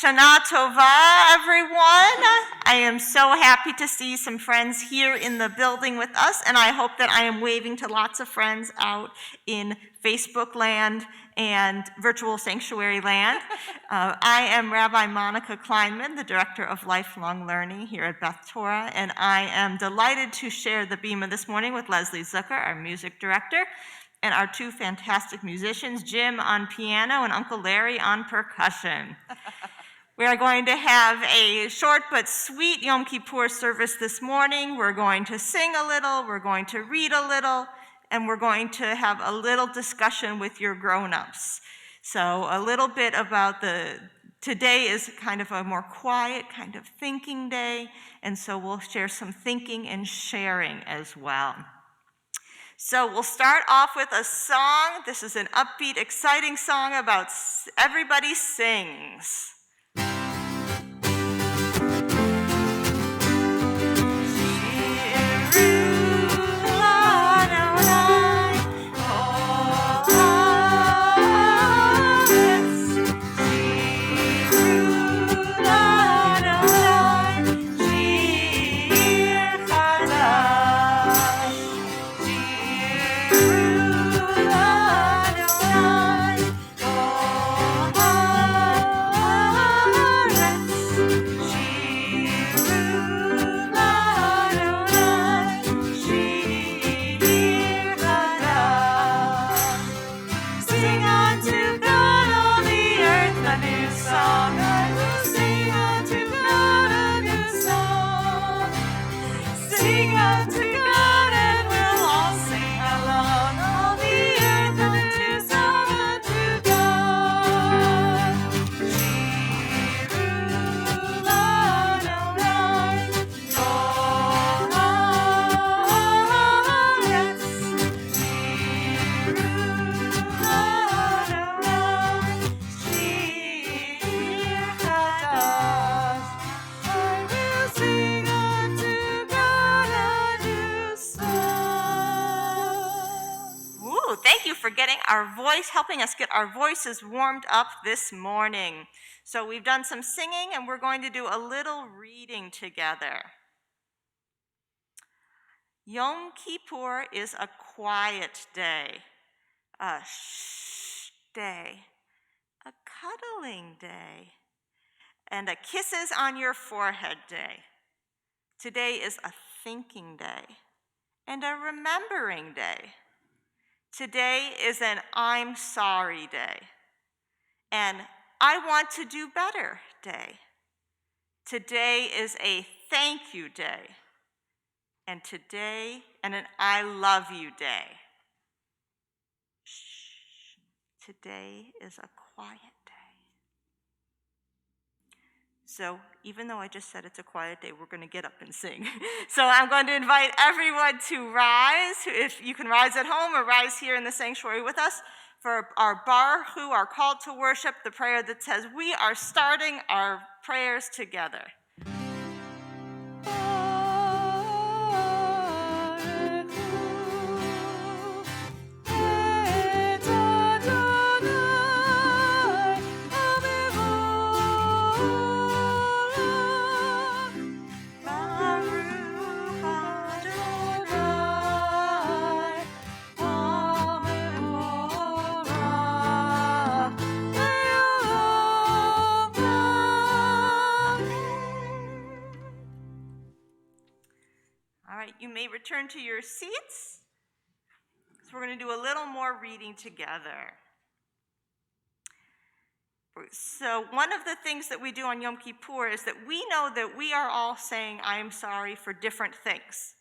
Shana Tova, everyone. I am so happy to see some friends here in the building with us, and I hope that I am waving to lots of friends out in Facebook land and virtual sanctuary land. I am Rabbi Monica Kleinman, the Director of Lifelong Learning here at Beth Torah, and I am delighted to share the bima this morning with Leslie Zucker, our music director, and our two fantastic musicians, Jim on piano and Uncle Larry on percussion. We are going to have a short but sweet Yom Kippur service this morning. We're going to sing a little, we're going to read a little, and we're going to have a little discussion with your grown-ups. So a little bit about today is kind of a more quiet kind of thinking day, and so we'll share some thinking and sharing as well. So we'll start off with a song. This is an upbeat, exciting song about everybody sings. Helping us get our voices warmed up this morning. So we've done some singing and we're going to do a little reading together. Yom Kippur is a quiet day, a shh day, a cuddling day, and a kisses on your forehead day. Today is a thinking day and a remembering day. Today is an I'm sorry day, and I want to do better day. Today is a thank you day, and an I love you day. Shh, today is a quiet day. So even though I just said it's a quiet day, we're going to get up and sing. So I'm going to invite everyone to rise. If you can rise at home or rise here in the sanctuary with us for our Baruch, our call to worship, the prayer that says we are starting our prayers together. You may return to your seats. So we're going to do a little more reading together. So one of the things that we do on Yom Kippur is that we know that we are all saying I am sorry for different things,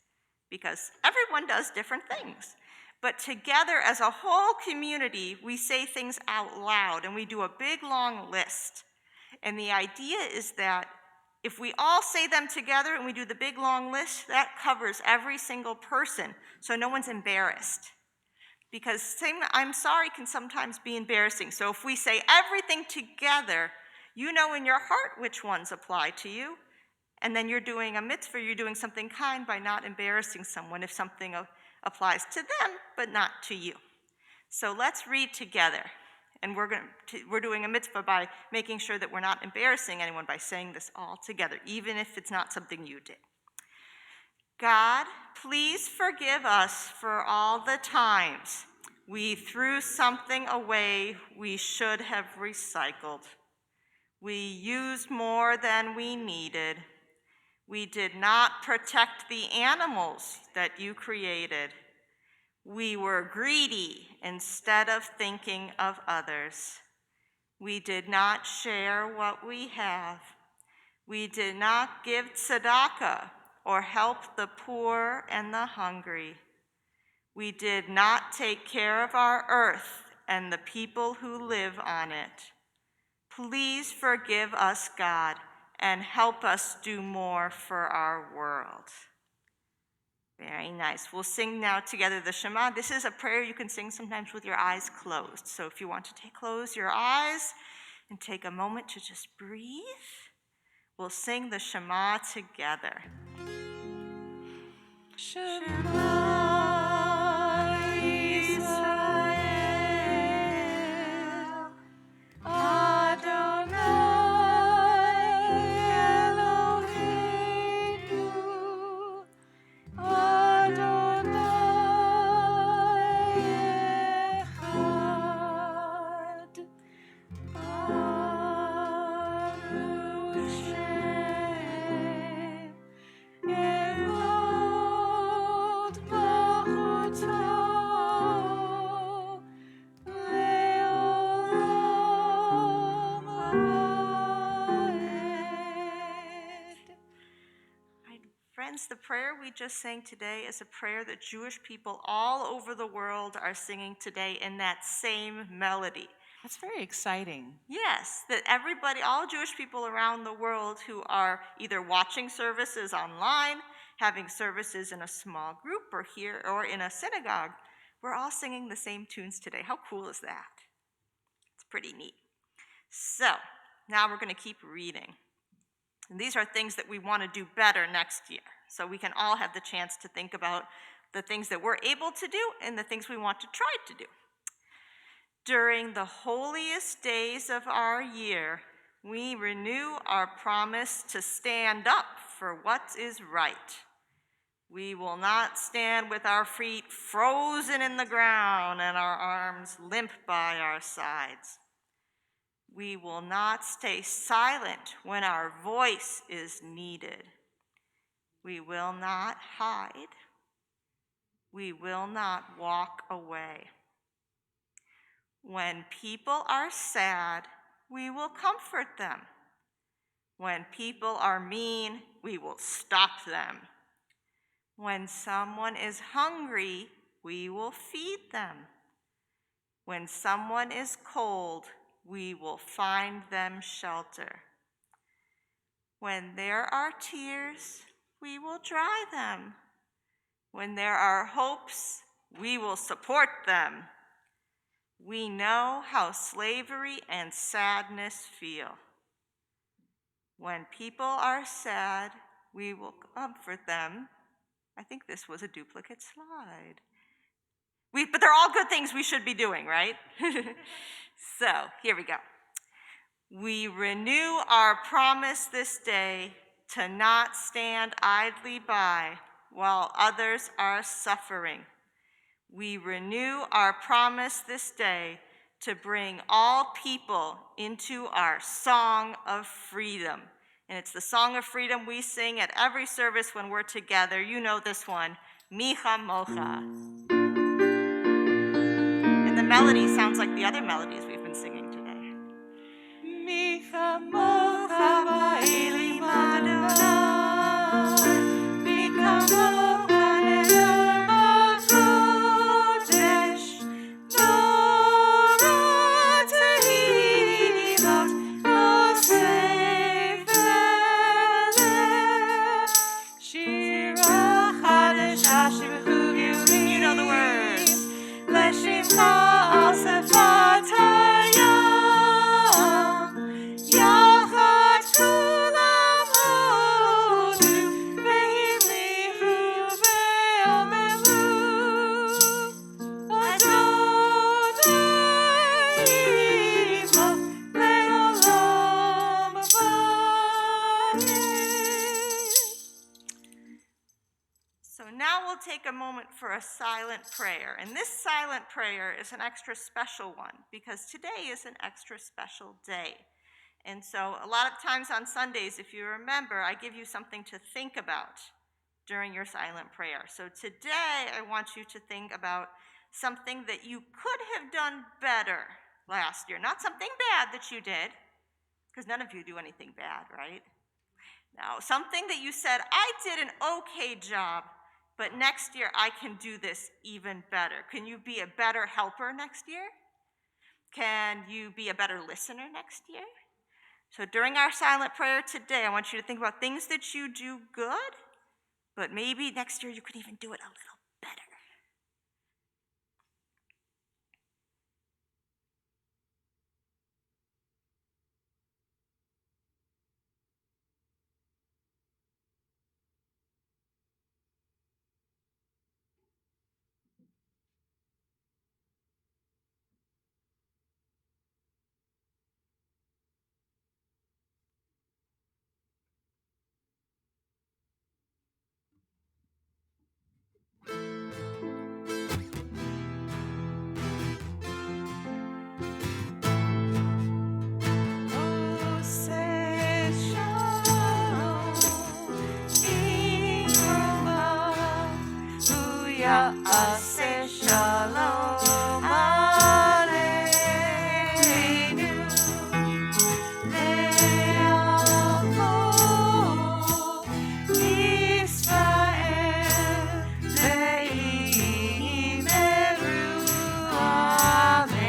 because everyone does different things. But together as a whole community, we say things out loud and we do a big long list. And the idea is that if we all say them together and we do the big long list, that covers every single person, so no one's embarrassed. Because saying I'm sorry can sometimes be embarrassing. So if we say everything together, you know in your heart which ones apply to you, and then you're doing a mitzvah, you're doing something kind by not embarrassing someone if something applies to them but not to you. So let's read together. And we're doing a mitzvah by making sure that we're not embarrassing anyone by saying this all together, even if it's not something you did. God, please forgive us for all the times we threw something away we should have recycled. We used more than we needed. We did not protect the animals that you created. We were greedy instead of thinking of others. We did not share what we have. We did not give tzedakah or help the poor and the hungry. We did not take care of our earth and the people who live on it. Please forgive us, God, and help us do more for our world. Very nice. We'll sing now together the Shema. This is a prayer you can sing sometimes with your eyes closed. So if you want to close your eyes and take a moment to just breathe, we'll sing the Shema together. Shema Yisrael, Adonai Eloheinu, Adonai Echad, Baruch Shem Elot Malchuto Le'olam Vaed. Friends, the prayer we just sang today is a prayer that Jewish people all over the world are singing today in that same melody. That's very exciting. Yes, that everybody, all Jewish people around the world who are either watching services online, having services in a small group, or here, or in a synagogue, we're all singing the same tunes today. How cool is that? It's pretty neat. So, now we're going to keep reading. And these are things that we want to do better next year. So we can all have the chance to think about the things that we're able to do and the things we want to try to do. During the holiest days of our year, we renew our promise to stand up for what is right. We will not stand with our feet frozen in the ground and our arms limp by our sides. We will not stay silent when our voice is needed. We will not hide. We will not walk away. When people are sad, we will comfort them. When people are mean, we will stop them. When someone is hungry, we will feed them. When someone is cold, we will find them shelter. When there are tears, we will dry them. When there are hopes, we will support them. We know how slavery and sadness feel. When people are sad, we will comfort them. I think this was a duplicate slide. But they're all good things we should be doing, right? So, here we go. We renew our promise this day to not stand idly by while others are suffering. We renew our promise this day to bring all people into our song of freedom. And it's the song of freedom we sing at every service when we're together. You know this one, Micha Mocha. And the melody sounds like the other melodies we've been singing today. Micha Mocha Va'elim Adonai, Micha Mocha you know the words. now we'll take a moment for a silent prayer. And this silent prayer is an extra special one because today is an extra special day. And so a lot of times on Sundays, if you remember, I give you something to think about during your silent prayer. So today I want you to think about something that you could have done better last year. Not something bad that you did, because none of you do anything bad, right? Now, something that you said, I did an okay job, but next year I can do this even better. Can you be a better helper next year? Can you be a better listener next year? So during our silent prayer today, I want you to think about things that you do good, but maybe next year you could even do it a little better. Aseh shalom aleinu le'alko Yisrael le'imeru amen.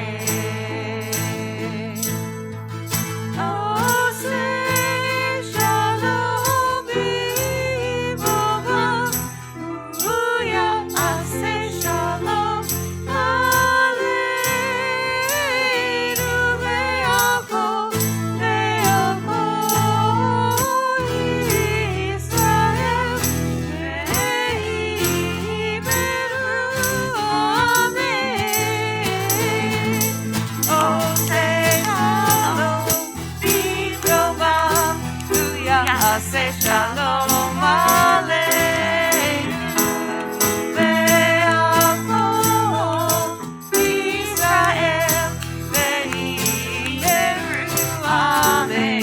Aseh shalom b'imcha Aseh shalom aleinu le'alko Yisrael le'imeru amen.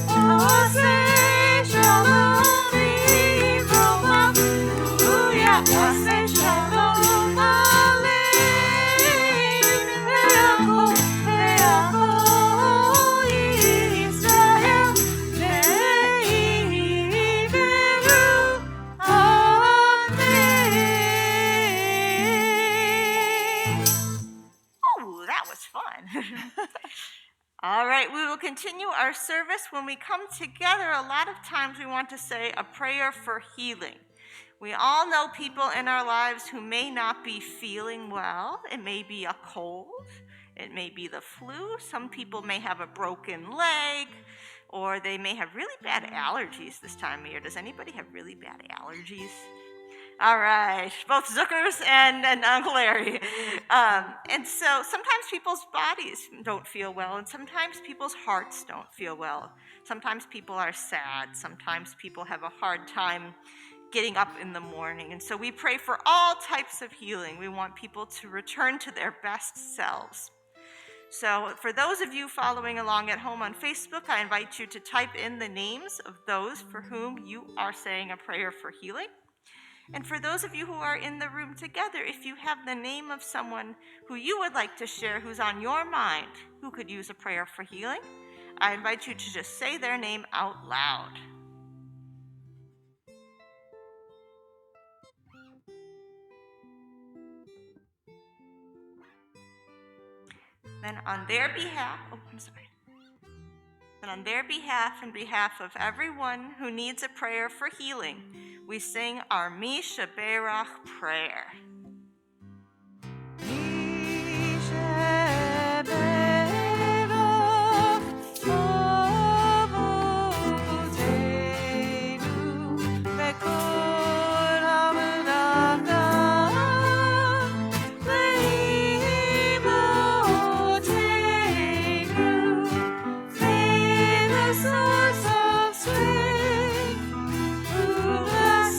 Aseh shalom b'imcha Aseh shalom aleinu All right, we will continue our service. When we come together, a lot of times we want to say a prayer for healing. We all know people in our lives who may not be feeling well. It may be a cold, it may be the flu. Some people may have a broken leg, or they may have really bad allergies this time of year. Does anybody have really bad allergies? All right, both Zookers and Uncle Larry. And so sometimes people's bodies don't feel well, and sometimes people's hearts don't feel well. Sometimes people are sad. Sometimes people have a hard time getting up in the morning. And so we pray for all types of healing. We want people to return to their best selves. So for those of you following along at home on Facebook, I invite you to type in the names of those for whom you are saying a prayer for healing. And for those of you who are in the room together, if you have the name of someone who you would like to share, who's on your mind, who could use a prayer for healing, I invite you to just say their name out loud. Then on their behalf, And on their behalf and behalf of everyone who needs a prayer for healing, we sing our Mi Sheberach prayer. Source of strength, who has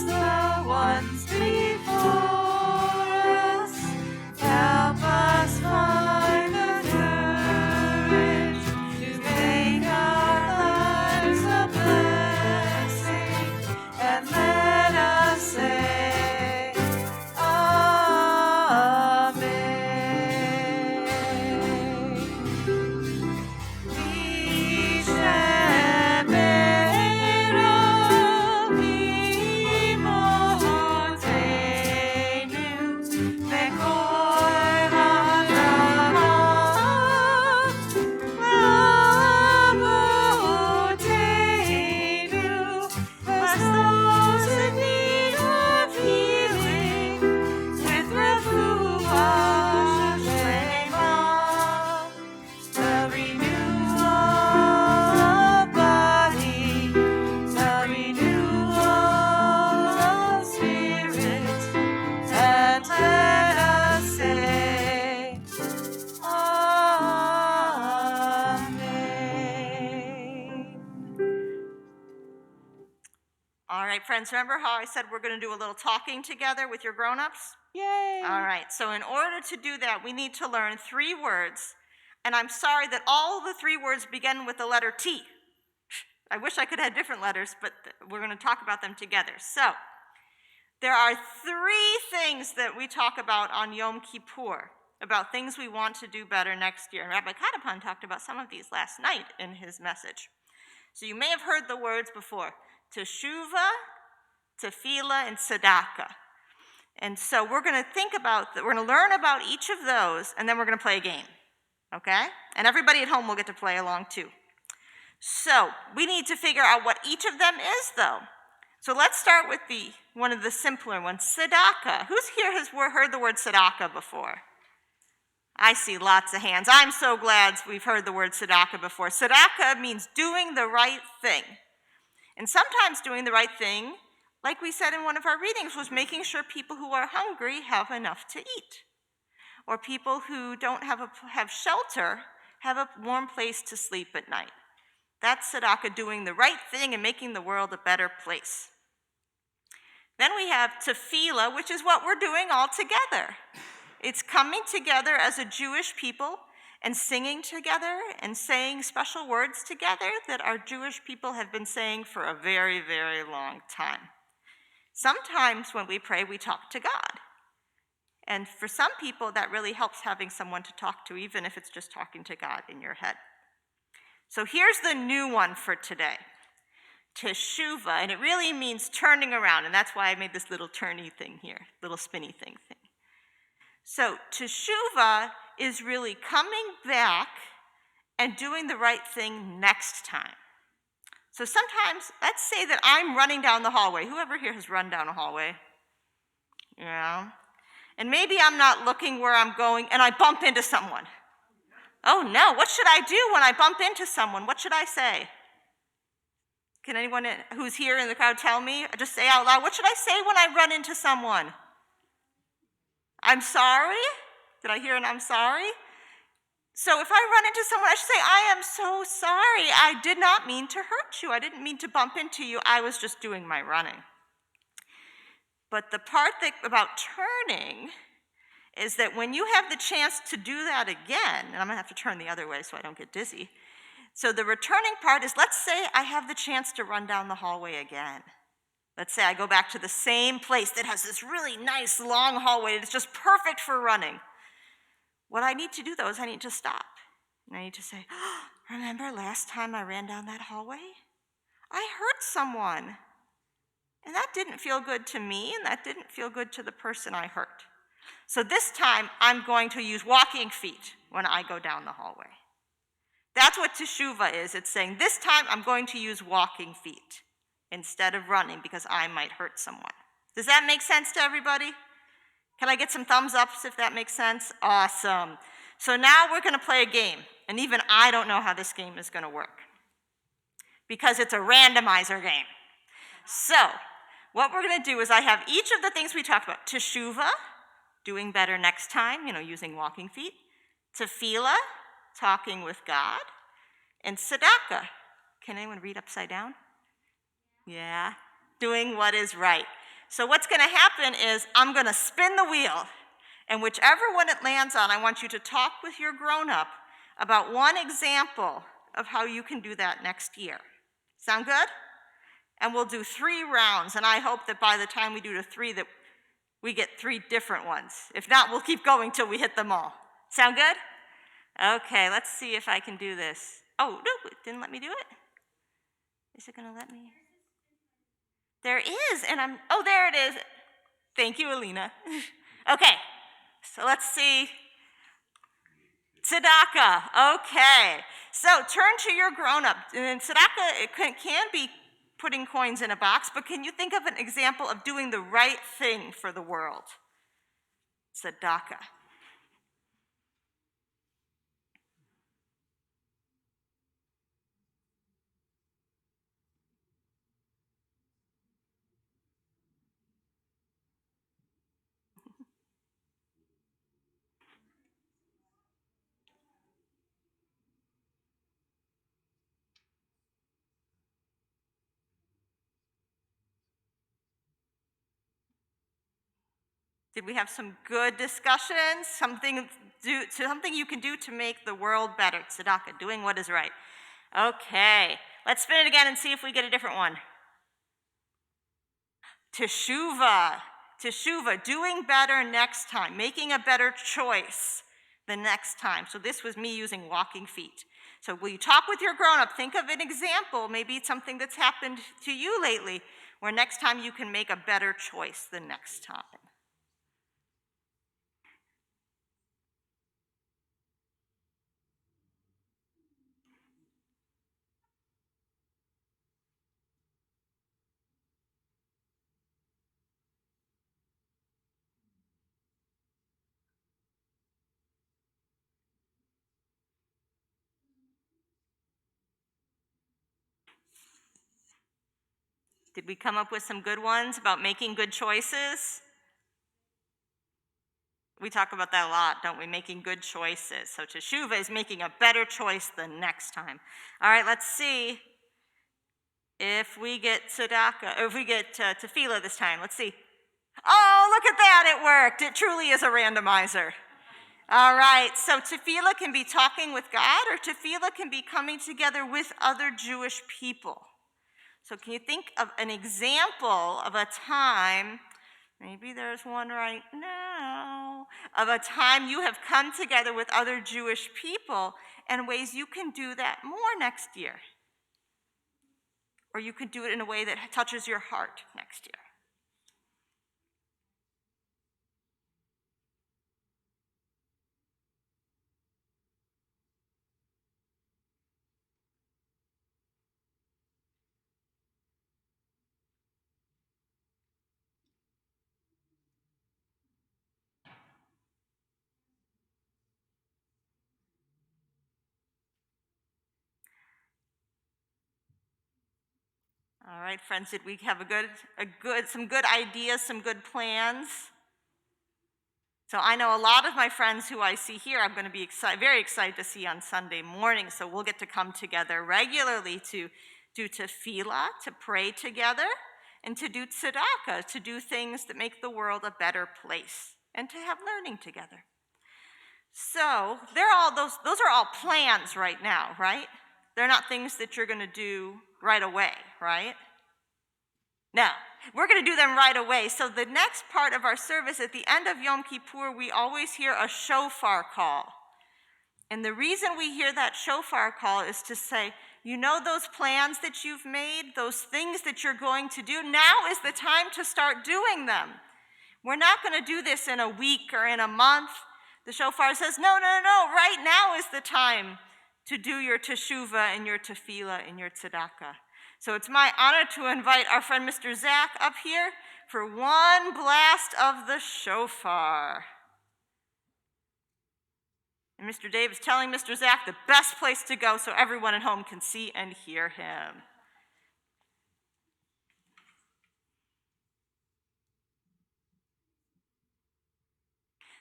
All right, friends, remember how I said we're going to do a little talking together with your grown-ups? Yay! All right, so in order to do that, we need to learn 3 words. And I'm sorry that all the 3 words begin with the letter T. I wish I could have different letters, but we're going to talk about them together. So, there are 3 things that we talk about on Yom Kippur, about things we want to do better next year. And Rabbi Katapan talked about some of these last night in his message. So you may have heard the words before: teshuvah, tefillah, and tzedakah. And so we're going to learn about each of those, and then we're going to play a game, okay? And everybody at home will get to play along too. So we need to figure out what each of them is, though. So let's start with one of the simpler ones, tzedakah. Who's here has heard the word tzedakah before? I see lots of hands. I'm so glad we've heard the word tzedakah before. Tzedakah means doing the right thing. And sometimes doing the right thing, like we said in one of our readings, was making sure people who are hungry have enough to eat. Or people who don't have shelter have a warm place to sleep at night. That's tzedakah, doing the right thing and making the world a better place. Then we have tefillah, which is what we're doing all together. It's coming together as a Jewish people and singing together and saying special words together that our Jewish people have been saying for a very, very long time. Sometimes when we pray, we talk to God. And for some people, that really helps having someone to talk to, even if it's just talking to God in your head. So here's the new one for today, teshuvah, and it really means turning around, and that's why I made this little turny thing here, little spinny thing. So teshuvah is really coming back and doing the right thing next time. So sometimes, let's say that I'm running down the hallway. Whoever here has run down a hallway? Yeah. And maybe I'm not looking where I'm going and I bump into someone. Oh no, what should I do when I bump into someone? What should I say? Can anyone who's here in the crowd tell me? Just say out loud, what should I say when I run into someone? I'm sorry? Did I hear an I'm sorry? So if I run into someone, I should say, I am so sorry. I did not mean to hurt you. I didn't mean to bump into you. I was just doing my running. But the part about turning is that when you have the chance to do that again, and I'm going to have to turn the other way so I don't get dizzy. So the returning part is, let's say I have the chance to run down the hallway again. Let's say I go back to the same place that has this really nice long hallway that's just perfect for running. What I need to do, though, is I need to stop. And I need to say, oh, remember last time I ran down that hallway? I hurt someone. And that didn't feel good to me, and that didn't feel good to the person I hurt. So this time, I'm going to use walking feet when I go down the hallway. That's what teshuvah is. It's saying, this time I'm going to use walking feet instead of running because I might hurt someone. Does that make sense to everybody? Can I get some thumbs ups if that makes sense? Awesome. So now we're going to play a game. And even I don't know how this game is going to work because it's a randomizer game. So what we're going to do is I have each of the things we talked about. Teshuvah, doing better next time, using walking feet. Tefillah, talking with God. And tzedakah. Can anyone read upside down? Yeah, doing what is right. So what's going to happen is I'm going to spin the wheel, and whichever one it lands on, I want you to talk with your grown-up about one example of how you can do that next year. Sound good? And we'll do 3 rounds, and I hope that by the time we do the 3 that we get 3 different ones. If not, we'll keep going till we hit them all. Sound good? Okay, let's see if I can do this. Oh, no, it didn't let me do it? Is it going to let me? There is, and there it is. Thank you, Alina. Okay, so let's see. Tzedakah, okay. So turn to your grown-up. And tzedakah, it can be putting coins in a box, but can you think of an example of doing the right thing for the world? Tzedakah. Did we have some good discussions? Something you can do to make the world better. Tzedakah, doing what is right. Okay, let's spin it again and see if we get a different one. Teshuvah, doing better next time, making a better choice the next time. So this was me using walking feet. So will you talk with your grown-up? Think of an example. Maybe it's something that's happened to you lately, where next time you can make a better choice the next time. Did we come up with some good ones about making good choices? We talk about that a lot, don't we? Making good choices. So teshuvah is making a better choice the next time. All right, let's see if we get tzedakah, or if we get tefillah this time. Let's see. Oh, look at that, it worked. It truly is a randomizer. All right, so tefillah can be talking with God, or tefillah can be coming together with other Jewish people. So can you think of an example of a time, maybe there's one right now, of a time you have come together with other Jewish people and ways you can do that more next year? Or you could do it in a way that touches your heart next year. All right, friends, did we have some good ideas, some good plans? So I know a lot of my friends who I see here, I'm going to be very excited to see on Sunday morning. So we'll get to come together regularly to do tefillah, to pray together, and to do tzedakah, to do things that make the world a better place, and to have learning together. So those are all plans right now, right? They're not things that you're going to do right away, right? Now, we're going to do them right away. So the next part of our service, at the end of Yom Kippur, we always hear a shofar call. And the reason we hear that shofar call is to say, you know those plans that you've made, those things that you're going to do, now is the time to start doing them. We're not going to do this in a week or in a month. The shofar says, no, right now is the time to do your teshuvah and your tefillah and your tzedakah. So it's my honor to invite our friend Mr. Zach up here for one blast of the shofar. And Mr. Dave is telling Mr. Zach the best place to go so everyone at home can see and hear him.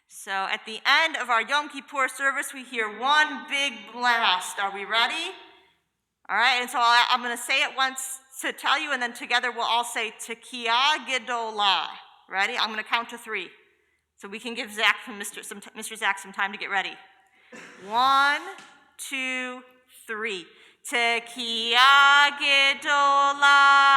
So at the end of our Yom Kippur service, we hear one big blast. Are we ready? All right, and so I'm going to say it once to tell you, and then together we'll all say Tekiah Gedolah. Ready? I'm going to count to 3, so we can give Mr. Zach some time to get ready. 1, 2, 3. Tekiah Gedolah.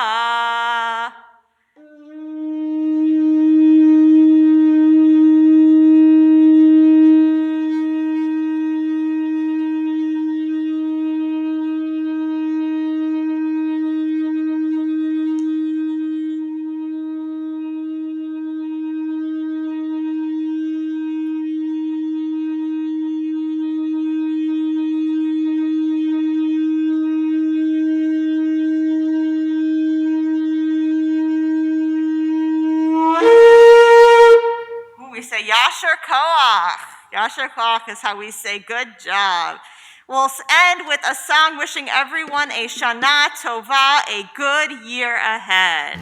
Yasher Koach. Yasher Koach is how we say good job. We'll end with a song wishing everyone a Shana Tova, a good year ahead.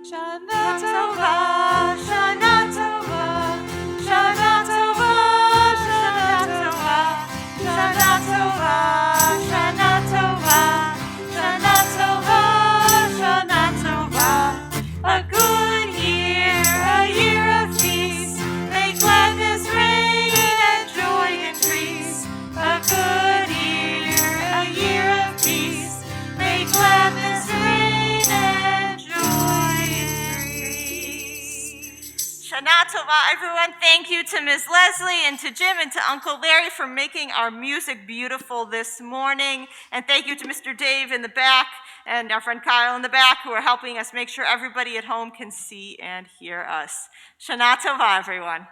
Shana Tova, Shana Tova, Shana Tova, Shana Tova, Shana Tova, Shana Tova, Shana Tova, Shana Tova. A good year, a year of peace. Shana Tova, everyone. Thank you to Ms. Leslie and to Jim and to Uncle Larry for making our music beautiful this morning. And thank you to Mr. Dave in the back and our friend Kyle in the back who are helping us make sure everybody at home can see and hear us. Shana Tova, everyone.